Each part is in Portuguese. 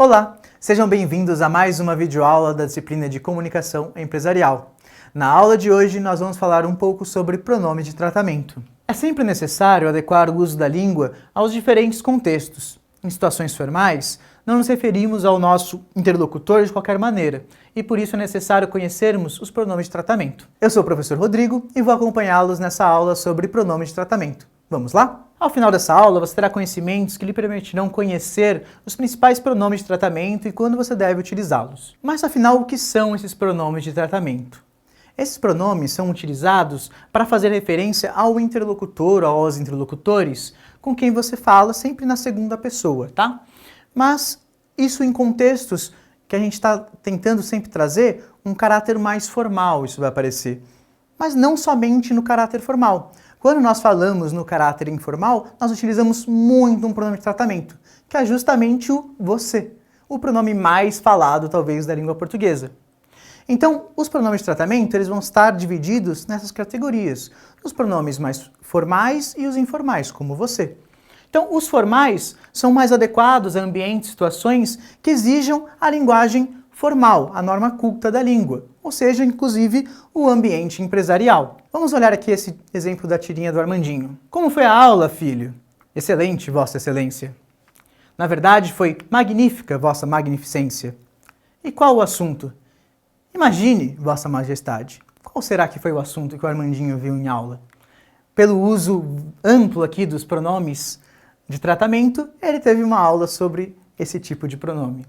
Olá, sejam bem-vindos a mais uma videoaula da disciplina de Comunicação Empresarial. Na aula de hoje nós vamos falar um pouco sobre pronome de tratamento. É sempre necessário adequar o uso da língua aos diferentes contextos. Em situações formais, não nos referimos ao nosso interlocutor de qualquer maneira, e por isso é necessário conhecermos os pronomes de tratamento. Eu sou o professor Rodrigo e vou acompanhá-los nessa aula sobre pronomes de tratamento. Vamos lá? Ao final dessa aula, você terá conhecimentos que lhe permitirão conhecer os principais pronomes de tratamento e quando você deve utilizá-los. Mas afinal, o que são esses pronomes de tratamento? Esses pronomes são utilizados para fazer referência ao interlocutor ou aos interlocutores com quem você fala sempre na segunda pessoa, tá? Mas isso em contextos que a gente está tentando sempre trazer um caráter mais formal, isso vai aparecer. Mas não somente no caráter formal. Quando nós falamos no caráter informal, nós utilizamos muito um pronome de tratamento, que é justamente o você, o pronome mais falado, talvez, da língua portuguesa. Então, os pronomes de tratamento eles vão estar divididos nessas categorias, os pronomes mais formais e os informais, como você. Então, os formais são mais adequados a ambientes e situações que exijam a linguagem formal, a norma culta da língua, ou seja, inclusive o ambiente empresarial. Vamos olhar aqui esse exemplo da tirinha do Armandinho. Como foi a aula, filho? Excelente, Vossa Excelência. Na verdade, foi magnífica, Vossa Magnificência. E qual o assunto? Imagine, Vossa Majestade. Qual será que foi o assunto que o Armandinho viu em aula? Pelo uso amplo aqui dos pronomes de tratamento, ele teve uma aula sobre esse tipo de pronome.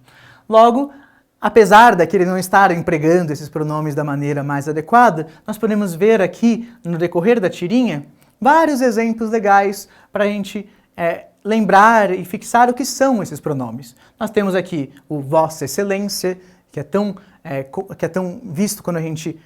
Logo, apesar daquele não estar empregando esses pronomes da maneira mais adequada, nós podemos ver aqui, no decorrer da tirinha, vários exemplos legais para a gente lembrar e fixar o que são esses pronomes. Nós temos aqui o Vossa Excelência, que é tão visto quando a gente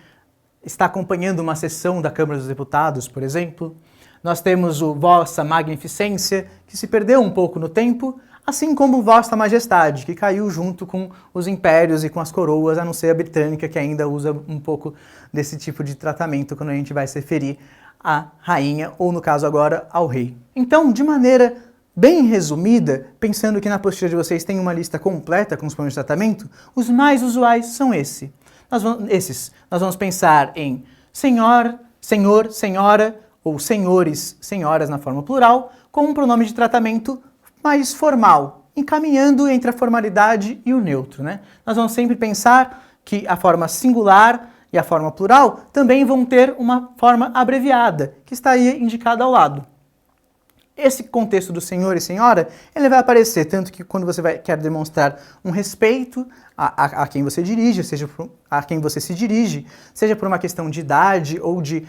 está acompanhando uma sessão da Câmara dos Deputados, por exemplo. Nós temos o Vossa Magnificência, que se perdeu um pouco no tempo, assim como Vossa Majestade, que caiu junto com os impérios e com as coroas, a não ser a britânica, que ainda usa um pouco desse tipo de tratamento quando a gente vai se referir à rainha, ou no caso agora, ao rei. Então, de maneira bem resumida, pensando que na apostila de vocês tem uma lista completa com os pronomes de tratamento, os mais usuais são esses. Nós vamos pensar em senhor, senhor, senhora, ou senhores, senhoras na forma plural, com um pronome de tratamento mais formal, encaminhando entre a formalidade e o neutro, né? Nós vamos sempre pensar que a forma singular e a forma plural também vão ter uma forma abreviada, que está aí indicada ao lado. Esse contexto do senhor e senhora, ele vai aparecer tanto que quando você quer demonstrar um respeito a quem você dirige, seja a quem você se dirige, seja por uma questão de idade ou de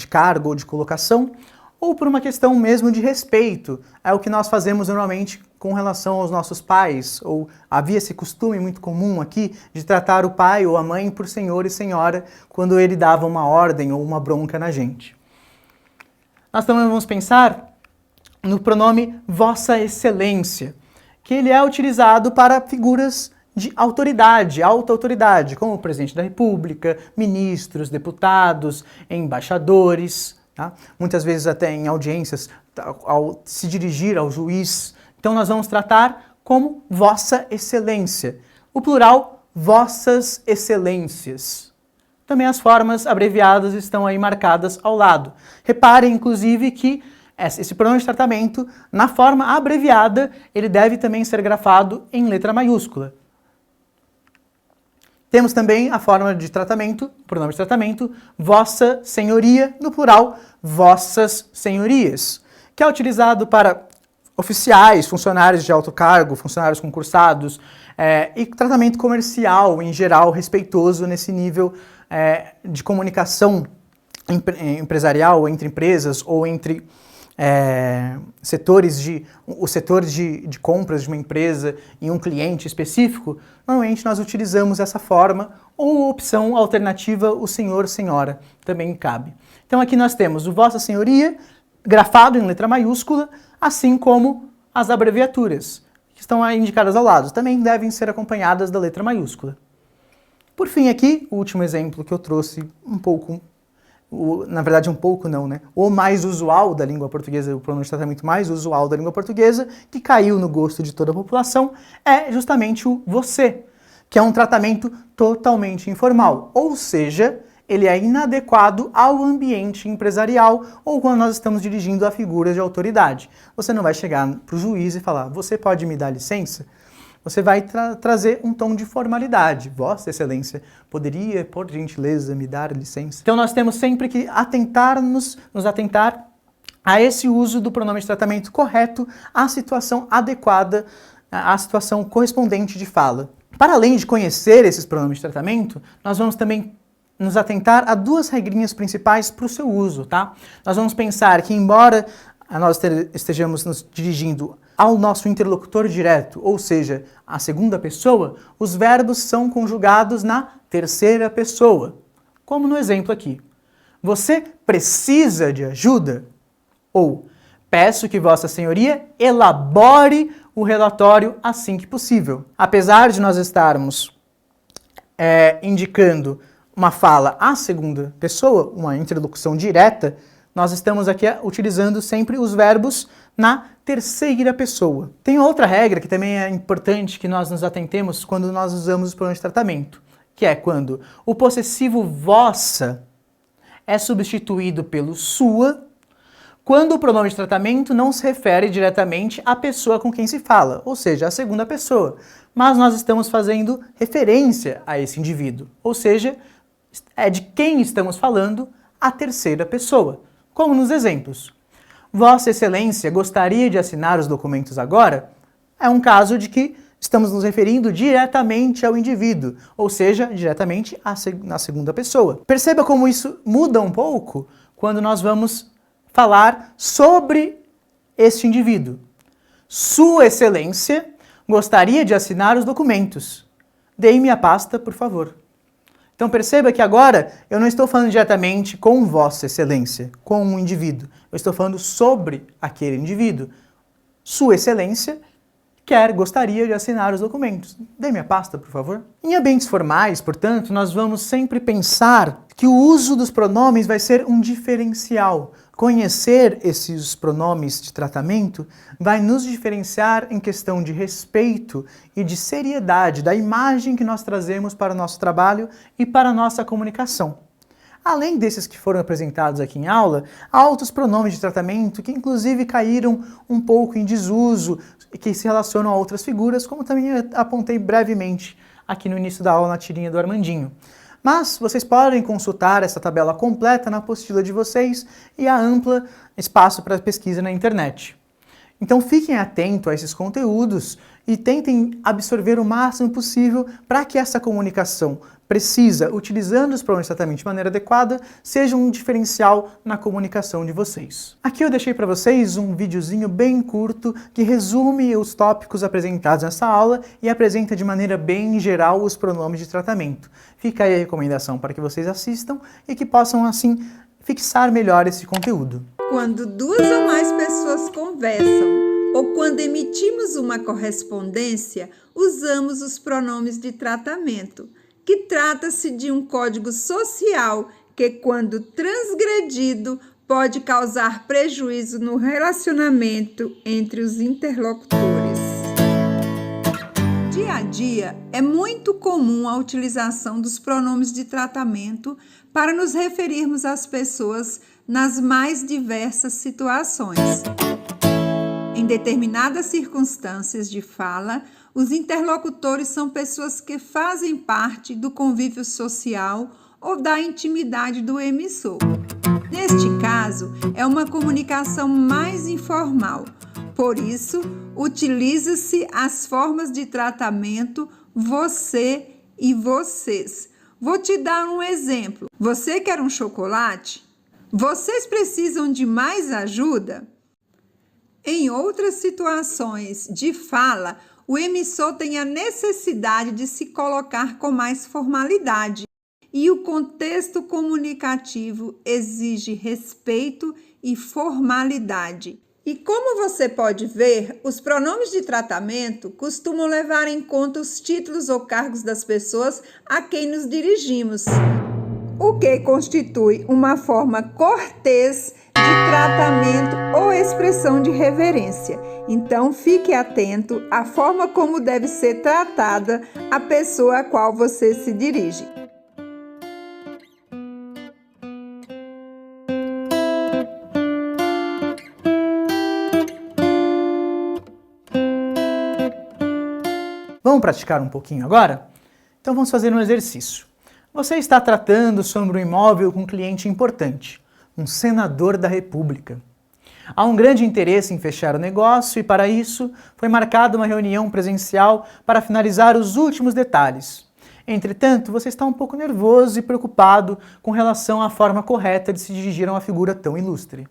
cargo ou de colocação, ou por uma questão mesmo de respeito. É o que nós fazemos normalmente com relação aos nossos pais, ou havia esse costume muito comum aqui de tratar o pai ou a mãe por senhor e senhora quando ele dava uma ordem ou uma bronca na gente. Nós também vamos pensar no pronome Vossa Excelência, que ele é utilizado para figuras de autoridade, alta autoridade, como o presidente da República, ministros, deputados, embaixadores, tá? Muitas vezes até em audiências, ao se dirigir ao juiz. Então nós vamos tratar como Vossa Excelência. O plural, Vossas Excelências. Também as formas abreviadas estão aí marcadas ao lado. Reparem, inclusive, que esse pronome de tratamento, na forma abreviada, ele deve também ser grafado em letra maiúscula. Temos também a forma de tratamento, pronome de tratamento, Vossa Senhoria, no plural, Vossas Senhorias, que é utilizado para oficiais, funcionários de alto cargo, funcionários concursados, e tratamento comercial, em geral, respeitoso nesse nível de comunicação empresarial, entre empresas ou entre o setor de compras de uma empresa e um cliente específico. Normalmente nós utilizamos essa forma ou opção alternativa, o senhor, senhora, também cabe. Então aqui nós temos o Vossa Senhoria, grafado em letra maiúscula, assim como as abreviaturas, que estão aí indicadas ao lado, também devem ser acompanhadas da letra maiúscula. Por fim aqui, o último exemplo que eu trouxe um pouco na verdade um pouco não, né? O mais usual da língua portuguesa, o pronome de tratamento mais usual da língua portuguesa, que caiu no gosto de toda a população, é justamente o você, que é um tratamento totalmente informal, ou seja, ele é inadequado ao ambiente empresarial ou quando nós estamos dirigindo a figuras de autoridade. Você não vai chegar para o juiz e falar, você pode me dar licença? Você vai trazer um tom de formalidade. Vossa Excelência, poderia, por gentileza, me dar licença? Então nós temos sempre que nos atentar a esse uso do pronome de tratamento correto, à situação adequada, à situação correspondente de fala. Para além de conhecer esses pronomes de tratamento, nós vamos também nos atentar a duas regrinhas principais para o seu uso, tá? Nós vamos pensar que, embora nós estejamos nos dirigindo ao nosso interlocutor direto, ou seja, a segunda pessoa, os verbos são conjugados na terceira pessoa, como no exemplo aqui. Você precisa de ajuda? Ou peço que Vossa Senhoria elabore o relatório assim que possível. Apesar de nós estarmos indicando uma fala à segunda pessoa, uma interlocução direta, nós estamos aqui utilizando sempre os verbos na terceira pessoa. Tem outra regra que também é importante que nós nos atentemos quando nós usamos os pronomes de tratamento, que é quando o possessivo vossa é substituído pelo sua, quando o pronome de tratamento não se refere diretamente à pessoa com quem se fala, ou seja, à segunda pessoa, mas nós estamos fazendo referência a esse indivíduo, ou seja, é de quem estamos falando a terceira pessoa, como nos exemplos. Vossa Excelência gostaria de assinar os documentos agora? É um caso de que estamos nos referindo diretamente ao indivíduo, ou seja, diretamente na segunda pessoa. Perceba como isso muda um pouco quando nós vamos falar sobre este indivíduo. Sua Excelência gostaria de assinar os documentos. Dê-me a pasta, por favor. Então perceba que agora eu não estou falando diretamente com Vossa Excelência, com um indivíduo. Eu estou falando sobre aquele indivíduo. Sua Excelência gostaria de assinar os documentos. Dê-me a pasta, por favor. Em ambientes formais, portanto, nós vamos sempre pensar que o uso dos pronomes vai ser um diferencial. Conhecer esses pronomes de tratamento vai nos diferenciar em questão de respeito e de seriedade da imagem que nós trazemos para o nosso trabalho e para a nossa comunicação. Além desses que foram apresentados aqui em aula, há outros pronomes de tratamento que inclusive caíram um pouco em desuso e que se relacionam a outras figuras, como também apontei brevemente aqui no início da aula na tirinha do Armandinho. Mas vocês podem consultar essa tabela completa na apostila de vocês e há amplo espaço para pesquisa na internet. Então fiquem atentos a esses conteúdos e tentem absorver o máximo possível para que essa comunicação precisa, utilizando os pronomes de tratamento de maneira adequada, seja um diferencial na comunicação de vocês. Aqui eu deixei para vocês um videozinho bem curto que resume os tópicos apresentados nessa aula e apresenta de maneira bem geral os pronomes de tratamento. Fica aí a recomendação para que vocês assistam e que possam, assim, fixar melhor esse conteúdo. Quando duas ou mais pessoas conversam ou quando emitimos uma correspondência, usamos os pronomes de tratamento, que trata-se de um código social que, quando transgredido, pode causar prejuízo no relacionamento entre os interlocutores. Dia a dia, é muito comum a utilização dos pronomes de tratamento para nos referirmos às pessoas nas mais diversas situações. Em determinadas circunstâncias de fala, os interlocutores são pessoas que fazem parte do convívio social ou da intimidade do emissor. Neste caso, é uma comunicação mais informal. Por isso, utiliza-se as formas de tratamento você e vocês. Vou te dar um exemplo. Você quer um chocolate? Vocês precisam de mais ajuda? Em outras situações de fala, o emissor tem a necessidade de se colocar com mais formalidade e o contexto comunicativo exige respeito e formalidade. E como você pode ver, os pronomes de tratamento costumam levar em conta os títulos ou cargos das pessoas a quem nos dirigimos. o que constitui uma forma cortês de tratamento ou expressão de reverência. Então, fique atento à forma como deve ser tratada a pessoa a qual você se dirige. Vamos praticar um pouquinho agora? Então vamos fazer um exercício. Você está tratando sobre um imóvel com um cliente importante, um senador da República. Há um grande interesse em fechar o negócio e, para isso, foi marcada uma reunião presencial para finalizar os últimos detalhes. Entretanto, você está um pouco nervoso e preocupado com relação à forma correta de se dirigir a uma figura tão ilustre.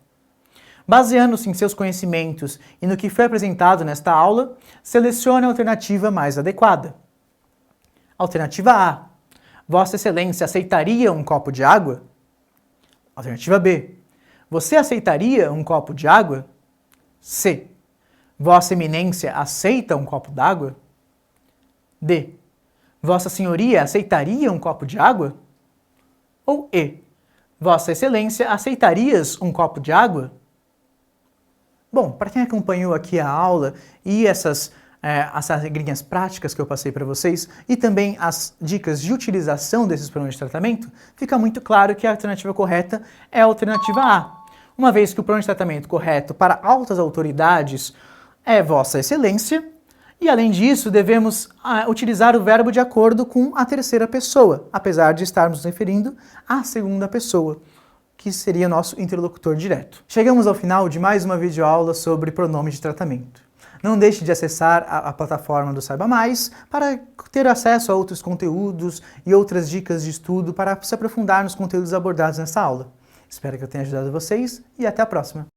Baseando-se em seus conhecimentos e no que foi apresentado nesta aula, selecione a alternativa mais adequada. Alternativa A. Vossa Excelência aceitaria um copo de água? Alternativa B. Você aceitaria um copo de água? C. Vossa Eminência aceita um copo d'água? D. Vossa Senhoria aceitaria um copo de água? Ou E. Vossa Excelência aceitarias um copo de água? Bom, para quem acompanhou aqui a aula e essas regrinhas práticas que eu passei para vocês e também as dicas de utilização desses pronomes de tratamento, fica muito claro que a alternativa correta é a alternativa A. Uma vez que o pronome de tratamento correto para altas autoridades é Vossa Excelência, e além disso devemos utilizar o verbo de acordo com a terceira pessoa, apesar de estarmos nos referindo à segunda pessoa, que seria nosso interlocutor direto. Chegamos ao final de mais uma videoaula sobre pronomes de tratamento. Não deixe de acessar a plataforma do Saiba Mais para ter acesso a outros conteúdos e outras dicas de estudo para se aprofundar nos conteúdos abordados nessa aula. Espero que eu tenha ajudado vocês e até a próxima!